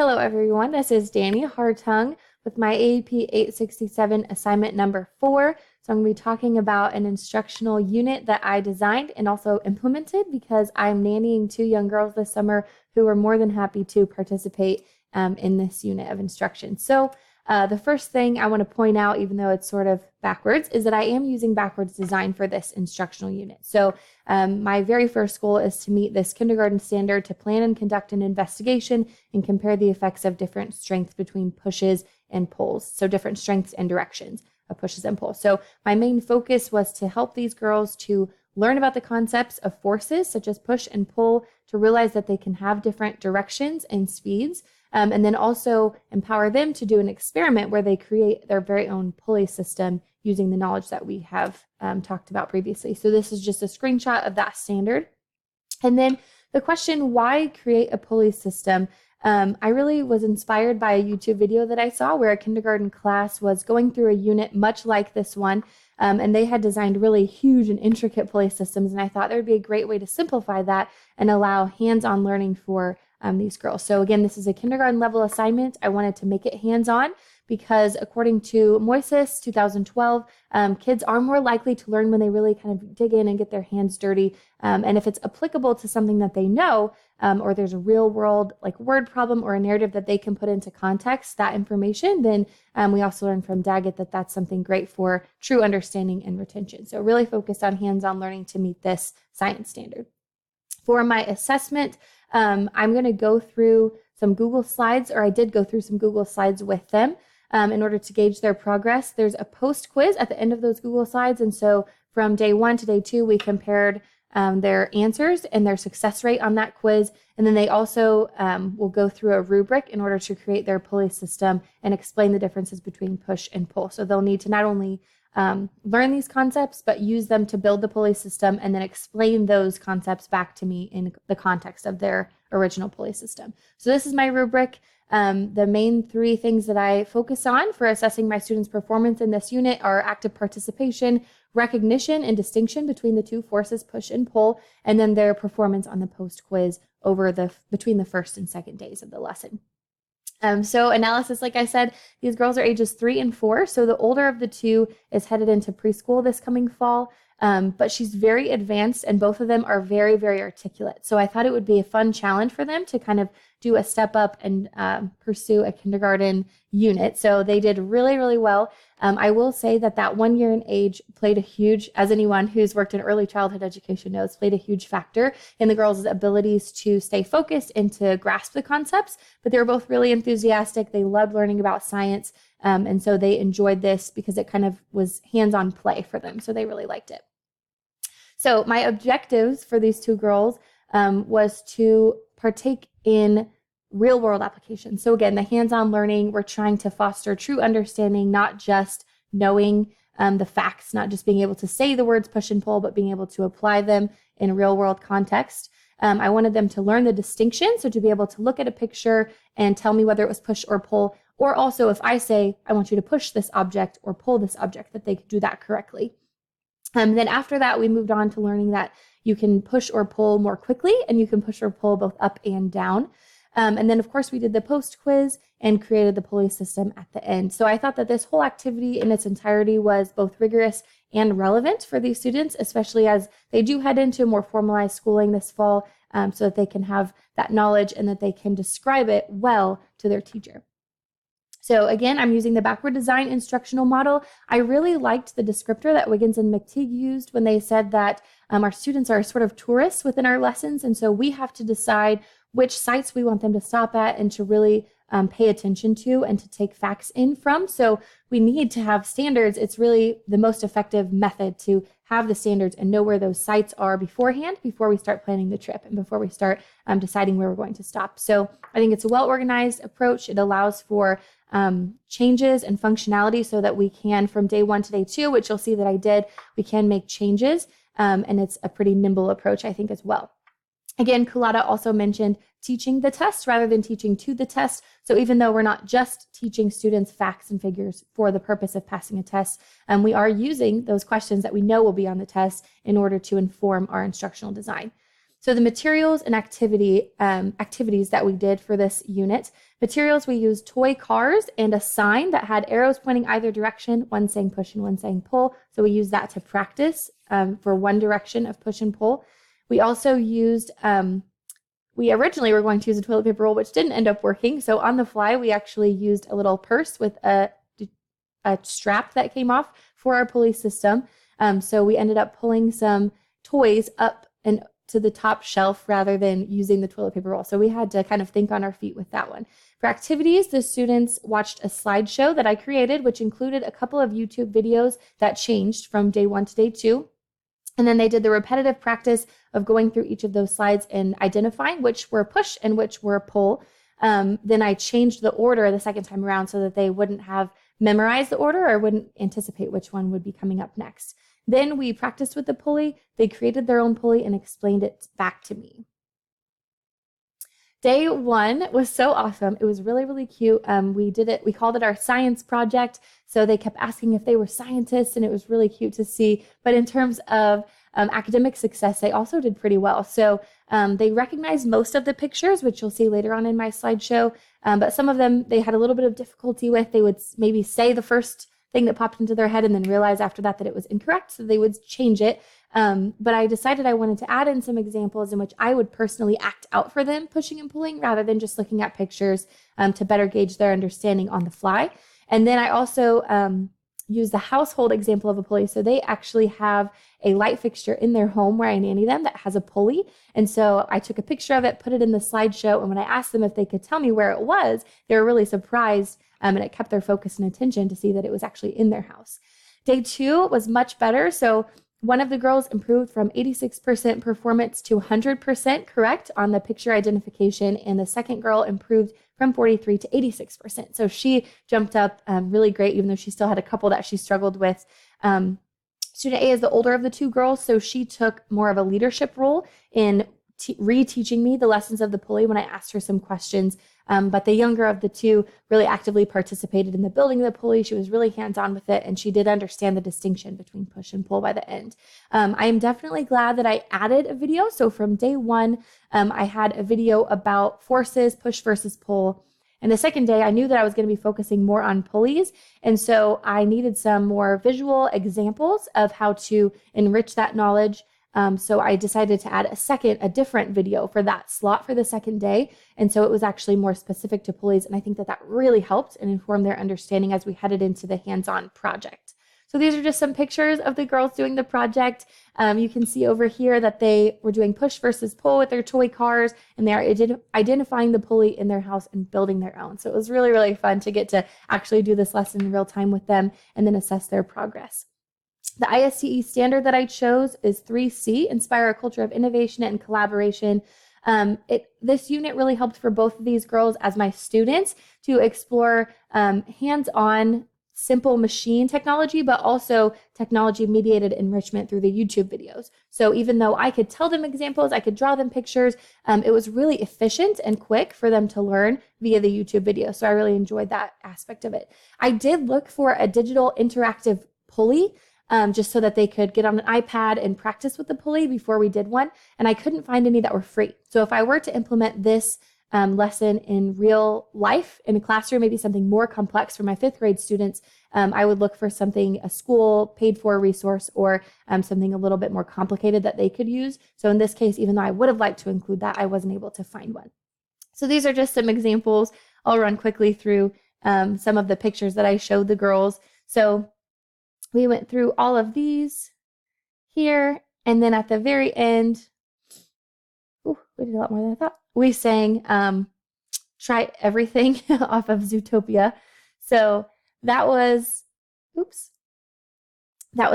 Hello everyone, this is Dani Hartung with my AEP 867 assignment number 4. So I'm going to be talking about an instructional unit that I designed and also implemented because I'm nannying 2 young girls this summer who are more than happy to participate in this unit of instruction. So the first thing I want to point out, even though it's sort of backwards, is that I am using backwards design for this instructional unit. So my very first goal is to meet this kindergarten standard to plan and conduct an investigation and compare the effects of different strengths between pushes and pulls. So different strengths and directions of pushes and pulls. So my main focus was to help these girls to learn about the concepts of forces such as push and pull, to realize that they can have different directions and speeds. And then also empower them to do an experiment where they create their very own pulley system using the knowledge that we have talked about previously. So this is just a screenshot of that standard. And then the question, why create a pulley system? I really was inspired by a YouTube video that I saw where a kindergarten class was going through a unit much like this one. And they had designed really huge and intricate pulley systems. And I thought there would be a great way to simplify that and allow hands-on learning for these girls. So again, this is a kindergarten level assignment. I wanted to make it hands-on because according to Moises 2012, kids are more likely to learn when they really kind of dig in and get their hands dirty. And if it's applicable to something that they know, or there's a real world like word problem or a narrative that they can put into context, that information, then we also learned from Daggett that that's something great for true understanding and retention. So really focused on hands-on learning to meet this science standard. For my assessment, I'm going to go through some Google Slides, or I did go through some Google Slides with them in order to gauge their progress. There's a post quiz at the end of those Google Slides. And so from day 1 to day 2, we compared their answers and their success rate on that quiz. And then they also will go through a rubric in order to create their pulley system and explain the differences between push and pull. So they'll need to not only learn these concepts, but use them to build the pulley system and then explain those concepts back to me in the context of their original pulley system. So this is my rubric. The main 3 things that I focus on for assessing my students' performance in this unit are active participation, recognition and distinction between the 2 forces, push and pull, and then their performance on the post quiz between the first and second days of the lesson. So analysis, like I said, these girls are ages 3 and 4. So the older of the 2 is headed into preschool this coming fall. But she's very advanced and both of them are very, very articulate. So I thought it would be a fun challenge for them to kind of do a step up and pursue a kindergarten unit. So they did really, really well. I will say that 1 year in age played a huge, as anyone who's worked in early childhood education knows, played a huge factor in the girls' abilities to stay focused and to grasp the concepts. But they were both really enthusiastic. They loved learning about science. And so they enjoyed this because it kind of was hands-on play for them. So they really liked it. So my objectives for these 2 girls was to partake in real world applications. So again, the hands-on learning, we're trying to foster true understanding, not just knowing the facts, not just being able to say the words push and pull, but being able to apply them in a real world context. I wanted them to learn the distinction. So to be able to look at a picture and tell me whether it was push or pull, or also if I say, I want you to push this object or pull this object, that they could do that correctly. Then after that, we moved on to learning that you can push or pull more quickly and you can push or pull both up and down. And then, of course, we did the post quiz and created the pulley system at the end. So I thought that this whole activity in its entirety was both rigorous and relevant for these students, especially as they do head into more formalized schooling this fall, so that they can have that knowledge and that they can describe it well to their teacher. So again, I'm using the backward design instructional model. I really liked the descriptor that Wiggins and McTeague used when they said that our students are sort of tourists within our lessons. And so we have to decide which sites we want them to stop at and to really pay attention to and to take facts in from. So we need to have standards. It's really the most effective method to have the standards and know where those sites are beforehand, before we start planning the trip and before we start deciding where we're going to stop. So I think it's a well-organized approach. It allows for changes and functionality so that we can, from day 1 to day 2, which you'll see that I did, we can make changes. And it's a pretty nimble approach, I think, as well. Again, Culata also mentioned teaching the test rather than teaching to the test. So even though we're not just teaching students facts and figures for the purpose of passing a test, we are using those questions that we know will be on the test in order to inform our instructional design. So the materials and activities that we did for this unit. Materials, we used toy cars and a sign that had arrows pointing either direction, one saying push and one saying pull. So we used that to practice for one direction of push and pull. We also used, we originally were going to use a toilet paper roll, which didn't end up working. So on the fly, we actually used a little purse with a strap that came off for our pulley system. So we ended up pulling some toys up and to the top shelf rather than using the toilet paper roll. So we had to kind of think on our feet with that one. For activities, the students watched a slideshow that I created, which included a couple of YouTube videos that changed from day 1 to day 2. And then they did the repetitive practice of going through each of those slides and identifying which were push and which were pull. Then I changed the order the second time around so that they wouldn't have memorized the order or wouldn't anticipate which one would be coming up next. Then we practiced with the pulley. They created their own pulley and explained it back to me. Day 1 was so awesome. It was really, really cute. We called it our science project. So they kept asking if they were scientists, and it was really cute to see. But in terms of academic success, they also did pretty well. So they recognized most of the pictures, which you'll see later on in my slideshow. But some of them they had a little bit of difficulty with. They would maybe say the first thing that popped into their head and then realize after that it was incorrect. So they would change it. But I decided I wanted to add in some examples in which I would personally act out for them, pushing and pulling, rather than just looking at pictures to better gauge their understanding on the fly. And then I also use the household example of a pulley. So they actually have a light fixture in their home where I nanny them that has a pulley. And so I took a picture of it, put it in the slideshow. And when I asked them if they could tell me where it was, they were really surprised. And it kept their focus and attention to see that it was actually in their house. Day 2 was much better. So one of the girls improved from 86% performance to 100% correct on the picture identification. And the second girl improved from 43 to 86%. So she jumped up really great, even though she still had a couple that she struggled with. Student A is the older of the 2 girls, so she took more of a leadership role in reteaching me the lessons of the pulley when I asked her some questions. But the younger of the 2 really actively participated in the building of the pulley. She was really hands-on with it, and she did understand the distinction between push and pull by the end. I am definitely glad that I added a video. So from day 1, I had a video about forces, push versus pull. And the second day, I knew that I was going to be focusing more on pulleys. And so I needed some more visual examples of how to enrich that knowledge. So I decided to add a different video for that slot for the second day. And so it was actually more specific to pulleys. And I think that really helped and informed their understanding as we headed into the hands-on project. So these are just some pictures of the girls doing the project. You can see over here that they were doing push versus pull with their toy cars, and they are identifying the pulley in their house and building their own. So it was really, really fun to get to actually do this lesson in real time with them and then assess their progress. The ISTE standard that I chose is 3C, Inspire a Culture of Innovation and Collaboration. This unit really helped for both of these girls as my students to explore hands-on simple machine technology, but also technology-mediated enrichment through the YouTube videos. So even though I could tell them examples, I could draw them pictures, it was really efficient and quick for them to learn via the YouTube video. So I really enjoyed that aspect of it. I did look for a digital interactive pulley, just so that they could get on an iPad and practice with the pulley before we did one. And I couldn't find any that were free. So if I were to implement this lesson in real life in a classroom, maybe something more complex for my 5th grade students, I would look for a school paid for resource or something a little bit more complicated that they could use. So in this case, even though I would have liked to include that, I wasn't able to find one. So these are just some examples. I'll run quickly through some of the pictures that I showed the girls. So we went through all of these here, and then at the very end, we did a lot more than I thought. We sang Try Everything off of Zootopia. So that was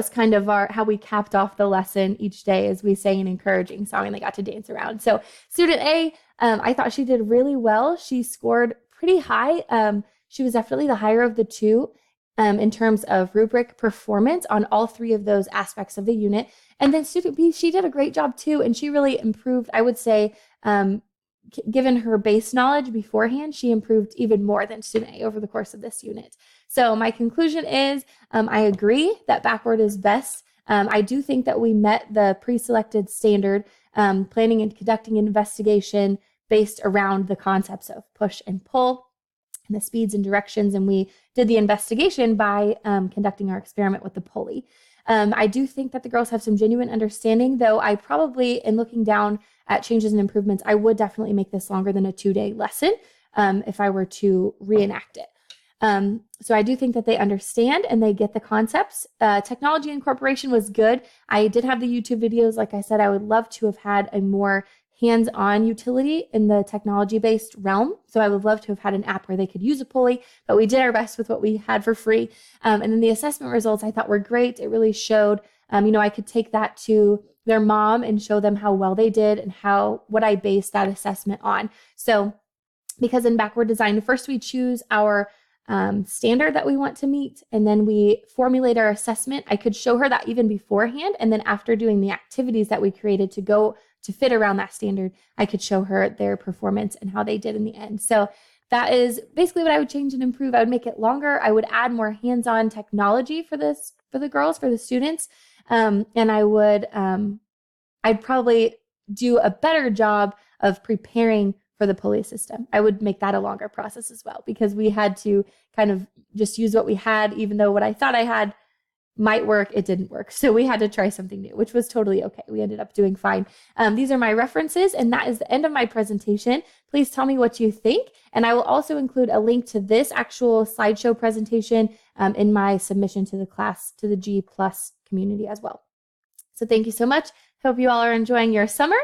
kind of how we capped off the lesson each day as we sang an encouraging song and they got to dance around. So student A, I thought she did really well. She scored pretty high. She was definitely the higher of the 2. In terms of rubric performance on all 3 of those aspects of the unit. And then student B, she did a great job too. And she really improved, I would say, given her base knowledge beforehand, she improved even more than student A over the course of this unit. So my conclusion is I agree that backward is best. I do think that we met the pre-selected standard, planning and conducting an investigation based around the concepts of push and pull and the speeds and directions. And we did the investigation by conducting our experiment with the pulley. I do think that the girls have some genuine understanding, though I probably, in looking down at changes and improvements, I would definitely make this longer than a 2-day lesson if I were to reenact it. So I do think that they understand and they get the concepts. Technology incorporation was good. I did have the YouTube videos. Like I said, I would love to have had a more hands-on utility in the technology-based realm. So I would love to have had an app where they could use a pulley, but we did our best with what we had for free. And then the assessment results I thought were great. It really showed, I could take that to their mom and show them how well they did and what I based that assessment on. So because in backward design, first we choose our standard that we want to meet, and then we formulate our assessment. I could show her that even beforehand, and then after doing the activities that we created to fit around that standard, I could show her their performance and how they did in the end. So that is basically what I would change and improve. I would make it longer. I would add more hands-on technology for the girls, for the students, and I'd probably do a better job of preparing for the pulley system. I would make that a longer process as well, because we had to kind of just use what we had, even though what I thought I had might work, it didn't work. So we had to try something new, which was totally okay. We ended up doing fine. These are my references, and that is the end of my presentation. Please tell me what you think. And I will also include a link to this actual slideshow presentation in my submission to the class, to the G+ community as well. So thank you so much. Hope you all are enjoying your summer.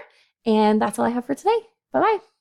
And that's all I have for today. Bye-bye.